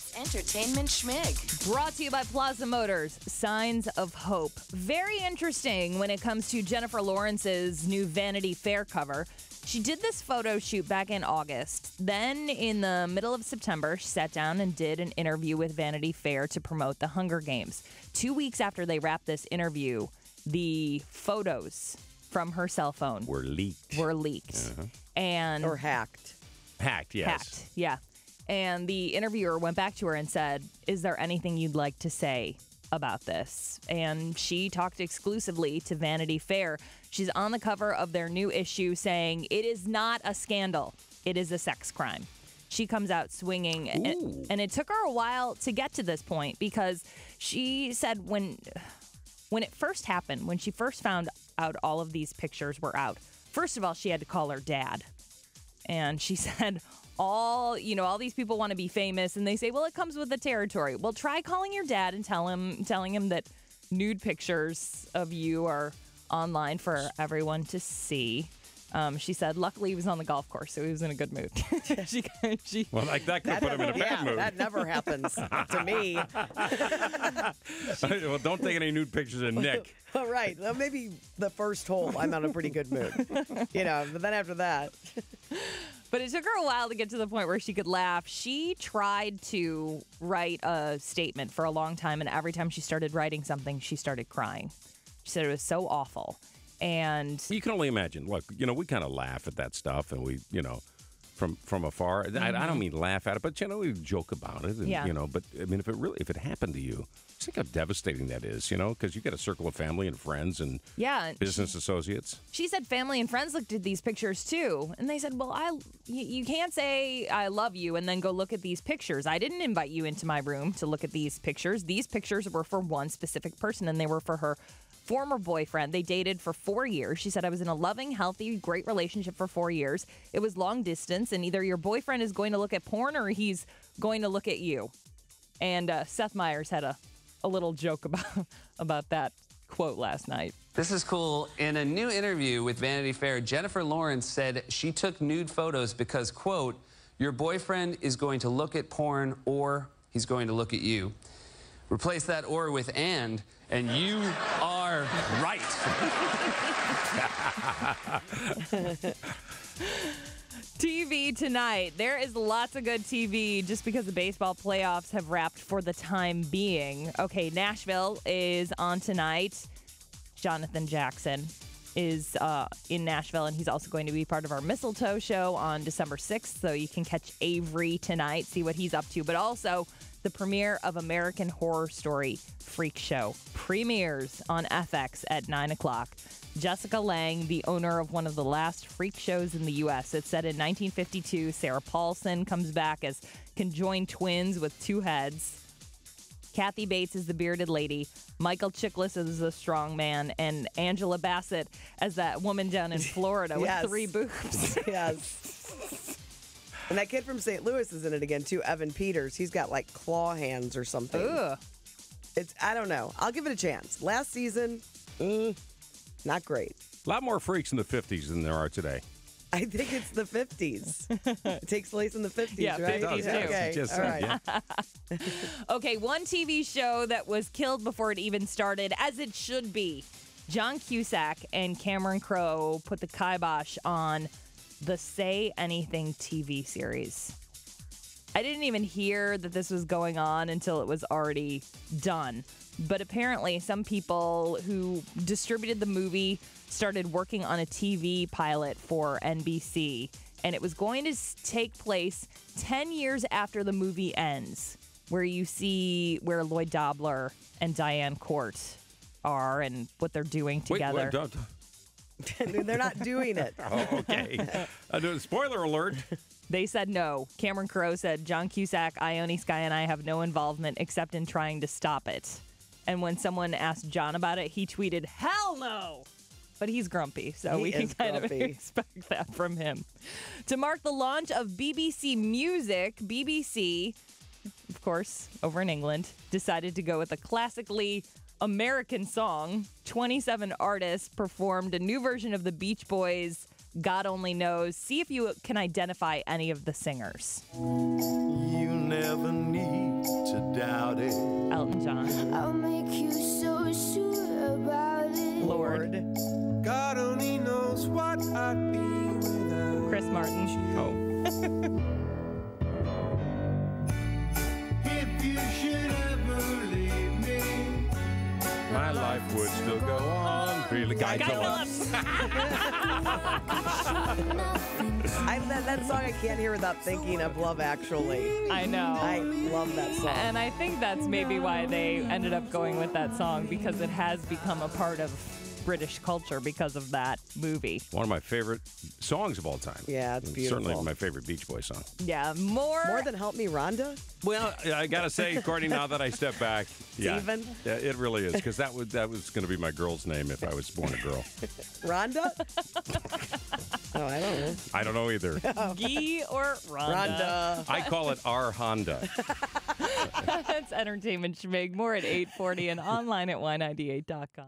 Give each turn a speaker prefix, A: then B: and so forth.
A: It's Entertainment Schmig.
B: Brought to you by Plaza Motors, Signs of Hope. Very interesting when it comes to Jennifer Lawrence's new Vanity Fair cover. She did this photo shoot back in August. Then in the middle of September, she sat down and did an interview with Vanity Fair to promote the Hunger Games. 2 weeks after they wrapped this interview, the photos from her cell phone
C: were leaked.
B: Uh-huh. And
D: or hacked.
C: Hacked, yes.
B: Hacked, yeah. And the interviewer went back to her and said, "Is there anything you'd like to say about this?" And she talked exclusively to Vanity Fair. She's on the cover of their new issue saying, "It is not a scandal. It is a sex crime." She comes out swinging. And it took her a while to get to this point because she said when it first happened, when she first found out all of these pictures were out, first of all, she had to call her dad. And she said, all these people want to be famous, and they say, well, it comes with the territory. Well, try calling your dad and telling him that nude pictures of you are online for everyone to see. She said, luckily he was on the golf course, so he was in a good mood.
C: Well, that could put him in a bad mood.
D: That never happens to me.
C: Well, don't take any nude pictures of Nick.
D: All right. Well, maybe the first hole, I'm in a pretty good mood. But then after that.
B: But it took her a while to get to the point where she could laugh. She tried to write a statement for a long time, and every time she started writing something, she started crying. She said it was so awful. And
C: you can only imagine. Look, we kind of laugh at that stuff, and we, from afar. I don't mean laugh at it, but we joke about it. And,
B: yeah.
C: But I mean, if it happened to you, think how devastating that is. Because you got a circle of family and friends and business associates.
B: She said family and friends looked at these pictures too, and they said, "Well, you can't say I love you and then go look at these pictures. I didn't invite you into my room to look at these pictures. These pictures were for one specific person, and they were for her former boyfriend. They dated for 4 years. She said, I was in a loving, healthy, great relationship for 4 years. It was long distance, and either your boyfriend is going to look at porn or he's going to look at you." And Seth Meyers had a little joke about that quote last night.
E: This is cool. In a new interview with Vanity Fair, Jennifer Lawrence said she took nude photos because, quote, your boyfriend is going to look at porn or he's going to look at you. Replace that or with and you are right.
B: TV tonight. There is lots of good TV just because the baseball playoffs have wrapped for the time being. Okay, Nashville is on tonight. Jonathan Jackson is in Nashville, and he's also going to be part of our Mistletoe show on December 6th, so you can catch Avery tonight, see what he's up to. But also, the premiere of American Horror Story Freak Show premieres on FX at 9 o'clock. Jessica Lange, the owner of one of the last freak shows in the U.S. It's set in 1952. Sarah Paulson comes back as conjoined twins with two heads. Kathy Bates is the bearded lady. Michael Chiklis is the strong man. And Angela Bassett as that woman down in Florida with 3 boobs.
D: Yes. And that kid from St. Louis is in it again, too, Evan Peters. He's got, claw hands or something.
B: Ugh.
D: I don't know. I'll give it a chance. Last season, not great.
C: A lot more freaks in the 50s than there are today.
D: I think it's the 50s. It takes place in the 50s,
B: yeah,
D: right?
B: 50s too.
D: Okay,
C: just
D: all
C: said,
D: right.
C: Yeah.
B: Okay, one TV show that was killed before it even started, as it should be. John Cusack and Cameron Crowe put the kibosh on the Say Anything TV series. I didn't even hear that this was going on until it was already done. But apparently some people who distributed the movie started working on a TV pilot for NBC. And it was going to take place 10 years after the movie ends, where you see where Lloyd Dobler and Diane Court are and what they're doing together.
D: They're not doing it.
C: Oh, okay. Spoiler alert.
B: They said no. Cameron Crowe said, John Cusack, Ione Skye, and I have no involvement except in trying to stop it. And when someone asked John about it, he tweeted, hell no! But he's grumpy, so we can kind of expect that from him. To mark the launch of BBC Music, BBC, of course, over in England, decided to go with a classically American song. 27 artists performed a new version of the Beach Boys' God Only Knows. See if you can identify any of the singers.
F: You never need doubt it.
B: Elton John.
G: I'll make you so sure about it.
B: Lord.
F: God only knows what I'd be without.
B: Chris Martin.
C: Oh.
F: If you should ever leave me,
C: My life would still go on. Really, Guy Phillips.
D: That song I can't hear without thinking of Love Actually.
B: I know.
D: I love that song.
B: And I think that's maybe why they ended up going with that song, because it has become a part of British culture because of that movie.
C: One of my favorite songs of all time.
D: Yeah, it's beautiful.
C: Certainly my favorite Beach Boys song.
B: Yeah, more
D: than Help Me, Rhonda?
C: Well, I gotta say, Courtney, now that I step back, yeah,
D: Steven?
C: Yeah, it really is, because that was going to be my girl's name if I was born a girl.
D: Rhonda? Oh, I don't know.
C: I don't know either.
B: Guy or Rhonda.
C: I call it our Honda.
B: That's Entertainment Schmig. More at 8:40 and online at y98.com.